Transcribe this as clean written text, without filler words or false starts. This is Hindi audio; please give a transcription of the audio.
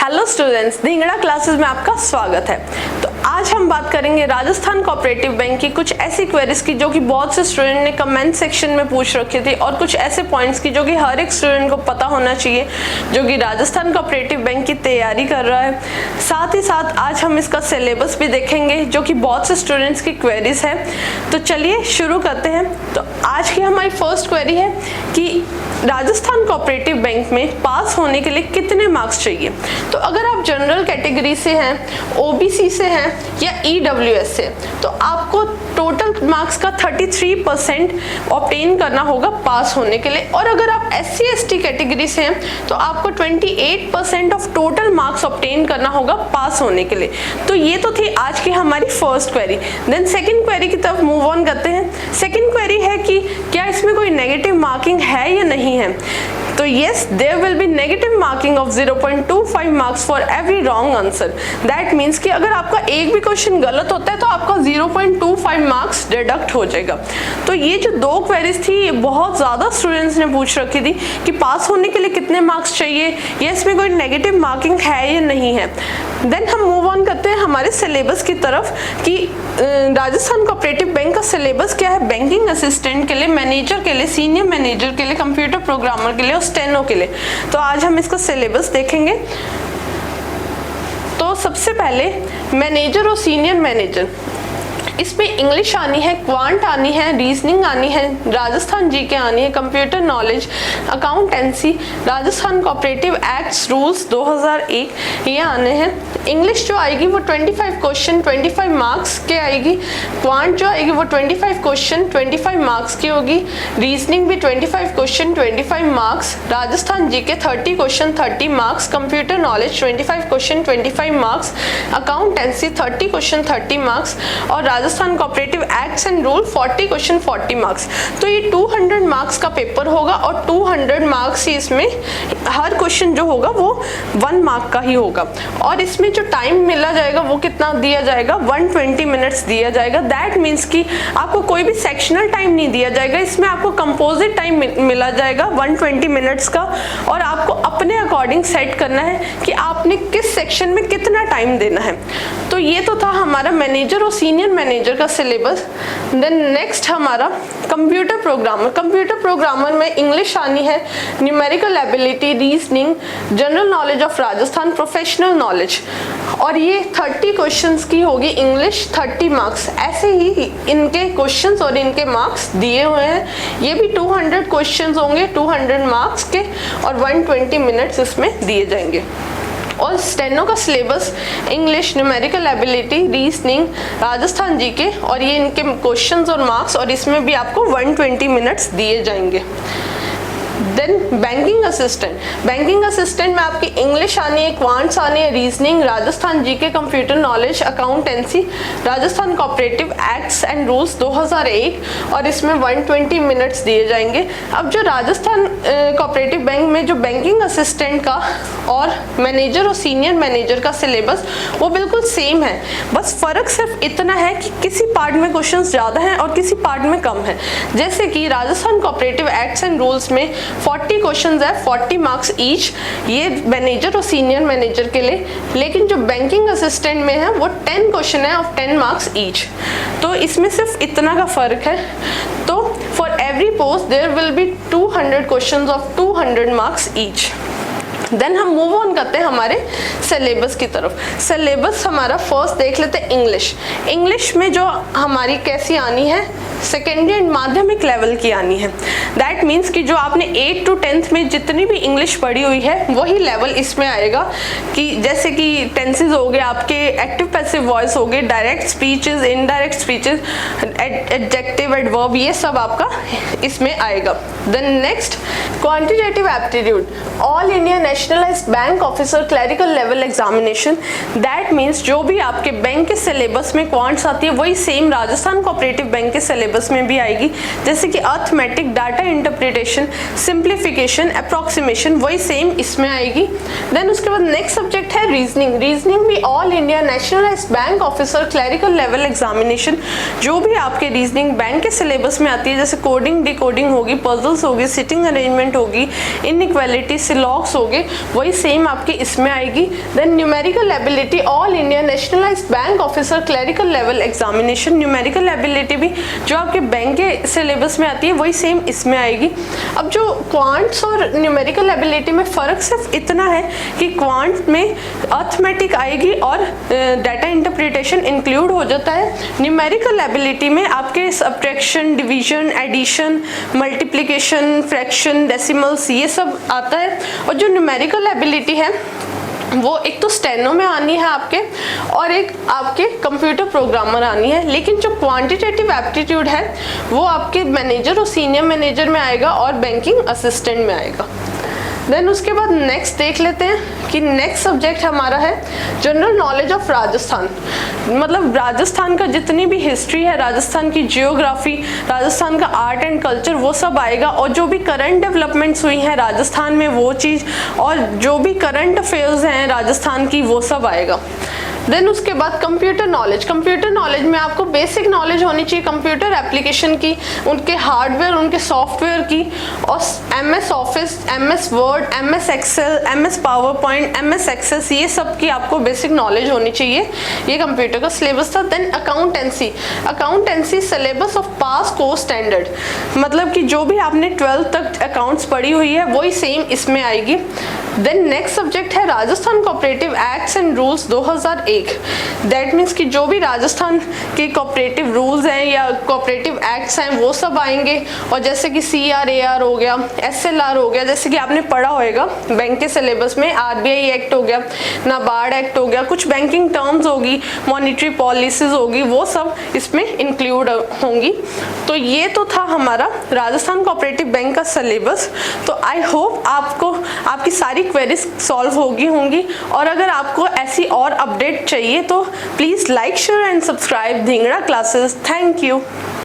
हेलो स्टूडेंट्स, धिंगड़ा क्लासेस में आपका स्वागत है। तो आज हम बात करेंगे राजस्थान कोऑपरेटिव बैंक की कुछ ऐसी क्वेरीज की जो कि बहुत से स्टूडेंट ने कमेंट सेक्शन में पूछ रखी थी, और कुछ ऐसे पॉइंट्स की जो कि हर एक स्टूडेंट को पता होना चाहिए जो कि राजस्थान कोऑपरेटिव बैंक की तैयारी कर रहा है। साथ ही साथ आज हम इसका सिलेबस भी देखेंगे जो कि बहुत से स्टूडेंट्स की क्वेरीज है। तो चलिए शुरू करते हैं। तो आज की हमारी फर्स्ट क्वेरी है कि राजस्थान कोऑपरेटिव बैंक में पास होने के लिए कितने मार्क्स चाहिए। तो अगर आप जनरल कैटेगरी से हैं, ओबीसी से हैं या ईडब्ल्यूएस से, तो आपको टोटल मार्क्स का 33% ऑब्टेन करना होगा पास होने के लिए। और अगर आप एससी एसटी कैटेगरी से हैं तो आपको 28% ऑफ टोटल मार्क्स ऑब्टेन करना होगा पास होने के लिए। तो ये तो थी आज की हमारी first query. Then second query की तरफ मूव ऑन करते हैं। सेकंड क्वेरी है कि क्या इसमें कोई नेगेटिव मार्किंग है या नहीं है। तो yes, there will be negative marking of 0.25 marks for every wrong answer. That means कि अगर आपका एक भी क्वेश्चन गलत होता है तो आपका 0.25 मार्क्स डिडक्ट हो जाएगा। तो ये जो दो क्वेरीज थी ये बहुत ज्यादा स्टूडेंट्स ने पूछ रखी थी कि पास होने के लिए कितने मार्क्स चाहिए, या इसमें कोई नेगेटिव मार्किंग है या नहीं है। देन हम मूव ऑन करते हैं हमारे सिलेबस की तरफ कि राजस्थान कोऑपरेटिव बैंक का सिलेबस क्या है बैंकिंग असिस्टेंट के लिए, मैनेजर के लिए, सीनियर मैनेजर के लिए, कंप्यूटर प्रोग्रामर के लिए और स्टेनो के लिए। तो आज हम इसका सिलेबस देखेंगे। तो सबसे पहले मैनेजर और सीनियर मैनेजर, इसमें इंग्लिश आनी है, क्वांट आनी है, रीजनिंग आनी है, राजस्थान जीके आनी है, computer knowledge, accountancy, Rajasthan cooperative acts rules 2001 ये आने हैं। इंग्लिश जो आएगी वो 25 क्वेश्चन 25 मार्क्स के आएगी, क्वांट जो आएगी वो 25 क्वेश्चन 25 मार्क्स की होगी, रीजनिंग भी 25 question 25 marks, Rajasthan GK 30 question 30 marks, computer knowledge 25 question 25 marks, accountancy 30 question 30 marks और Rajasthan cooperative acts and rule 40 question 40 marks. तो ये 200 मार्क्स का पेपर होगा और 200 मार्क्स ही इसमें हर क्वेश्चन जो होगा वो 1 मार्क का ही होगा। और इसमें जो टाइम मिला जाएगा वो कितना दिया जाएगा, 120 मिनट्स दिया जाएगा। दैट मीन्स कि आपको कोई भी सेक्शनल टाइम नहीं दिया जाएगा, इसमें आपको कंपोजिट टाइम मिला जाएगा 120 मिनट्स का, और आपको अपने अकॉर्डिंग सेट करना है कि आपने किस सेक्शन में कितना टाइम देना है। तो ये तो था हमारा मैनेजर और सीनियर मैनेजर का सिलेबस। देन नेक्स्ट हमारा कंप्यूटर प्रोग्रामर। कंप्यूटर प्रोग्रामर में इंग्लिश आनी है, numerical ability, reasoning, general knowledge of Rajasthan, professional knowledge, और ये 30 क्वेश्चंस की होगी इंग्लिश, 30 मार्क्स। ऐसे ही इनके क्वेश्चंस और इनके मार्क्स दिए हुए हैं। ये भी 200 क्वेश्चंस होंगे 200 मार्क्स के, और 120 मिनट्स इसमें दिए जाएंगे। और स्टेनो का syllabus English, numerical ability, reasoning, Rajasthan GK, और ये इनके क्वेश्चंस और मार्क्स, और इसमें भी आपको 120 मिनट्स दिए जाएंगे। Then banking assistant. Banking assistant में आपकी इंग्लिश आनी है, क्वांट्स आनी है, reasoning, Rajasthan GK, computer knowledge, accountancy, Rajasthan cooperative acts and rules 2001, और इसमें 120 मिनट्स दिए जाएंगे। अब जो राजस्थान कोऑपरेटिव बैंक में जो बैंकिंग असिस्टेंट का और मैनेजर और सीनियर मैनेजर का सिलेबस वो बिल्कुल सेम है, बस फर्क सिर्फ इतना है कि किसी पार्ट में क्वेश्चन ज्यादा हैं और किसी पार्ट में कम है। जैसे कि Rajasthan cooperative acts and rules में 40 क्वेश्चंस है, 40 मार्क्स ईच, ये मैनेजर और सीनियर मैनेजर के लिए। लेकिन जो बैंकिंग असिस्टेंट में है वो 10 क्वेश्चन है ऑफ 10 मार्क्स ईच। तो इसमें सिर्फ इतना का फर्क है। तो for every post there will be 200 questions of 200 marks each. Then हम मूव ऑन करते हैं हमारे सिलेबस की तरफ। सिलेबस हमारा फर्स्ट देख लेते हैं इंग्लिश। इंग्लिश में जो हमारी कैसी आनी है, सेकेंडरी एंड माध्यमिक लेवल की आनी है। दैट मीन्स कि जो आपने 8 to 10th में जितनी भी इंग्लिश पढ़ी हुई है वही लेवल इसमें आएगा। कि जैसे कि टेंसेस हो गए आपके, एक्टिव पैसिव वॉइस हो गए, direct speeches, indirect speeches, adjective, adverb, ये सब आपका इसमें आएगा। Then next quantitative aptitude, all India nationalised bank officer clerical level examination. That means जो भी आपके बैंक के सिलेबस में क्वांट्स आती है वही सेम राजस्थान कोऑपरेटिव बैंक के सिलेबस में भी आएगी। जैसे कि arithmetic, data interpretation, simplification, approximation, वही सेम इसमें आएगी। देन उसके बाद नेक्स्ट सब्जेक्ट है रीजनिंग। रीजनिंग भी all India nationalised bank officer clerical level examination. जो भी आपके रीजनिंग बैंक के सिलेबस में आती है, जैसे कोडिंग, डिकोडिंग होगी, पजल्स होगी, सिटिंग अरेंजमेंट होगी, इनइक्वालिटी, सिलॉग्स होगे, वही सेम आपके इसमें आएगी। Then numerical ability, all India nationalised bank officer clerical level examination, numerical ability भी जो आपके बैंक के सिलेबस में आती है वही सेम इसमें आएगी। अब जो क्वांट्स और न्यूमेरिकल एबिलिटी में फ़र्क सिर्फ इतना है कि क्वांट में अर्थमेटिक आएगी और डाटा इंटरप्रिटेशन इंक्लूड हो जाता है। न्यूमेरिकल एबिलिटी में आपके subtraction, division, addition, multiplication, fraction, decimals ये सब आता है। और जो न्यूमेरिकल एबिलिटी है वो एक तो स्टेनो में आनी है आपके, और एक आपके कंप्यूटर प्रोग्रामर आनी है। लेकिन जो क्वांटिटेटिव एप्टीट्यूड है वो आपके मैनेजर और सीनियर मैनेजर में आएगा और बैंकिंग असिस्टेंट में आएगा। देन उसके बाद नेक्स्ट देख लेते हैं कि नेक्स्ट सब्जेक्ट हमारा है जनरल नॉलेज ऑफ राजस्थान। मतलब राजस्थान का जितनी भी हिस्ट्री है, राजस्थान की जियोग्राफी, राजस्थान का आर्ट एंड कल्चर, वो सब आएगा। और जो भी करंट डेवलपमेंट्स हुई हैं राजस्थान में वो चीज़, और जो भी करंट अफेयर्स हैं राजस्थान की वो सब आएगा। देन उसके बाद कंप्यूटर नॉलेज। कंप्यूटर नॉलेज में आपको बेसिक नॉलेज होनी चाहिए कंप्यूटर एप्लीकेशन की, उनके हार्डवेयर, उनके सॉफ्टवेयर की, और MS Office, MS Word, MS Excel, MS PowerPoint, MS Access, ये सब की आपको बेसिक नॉलेज होनी चाहिए। ये कंप्यूटर का सिलेबस था। Then accountancy, accountancy syllabus of pass course standard, मतलब कि जो भी आपने 12th तक अकाउंट्स पढ़ी हुई है वही सेम इसमें आएगी। देन नेक्स्ट सब्जेक्ट है Rajasthan cooperative acts and rules 2001। That means कि जो भी राजस्थान के कोऑपरेटिव रूल्स हैं या कोऑपरेटिव एक्ट्स हैं वो सब आएंगे। और जैसे कि CRAR हो गया, SLR हो गया, जैसे कि आपने पढ़ा होगा बैंक के सिलेबस में, RBI एक्ट हो गया, नाबार्ड एक्ट हो गया, कुछ बैंकिंग टर्म्स होगी, मॉनिटरी पॉलिसीज होगी, वो सब इसमें इंक्लूड होंगी। तो ये तो था हमारा राजस्थान कोऑपरेटिव बैंक का सिलेबस। तो आई होप आपको आपकी सारी क्वेरीज सॉल्व होंगी। और अगर आपको ऐसी और अपडेट चाहिए तो please like, share and subscribe Dhingra classes. Thank you.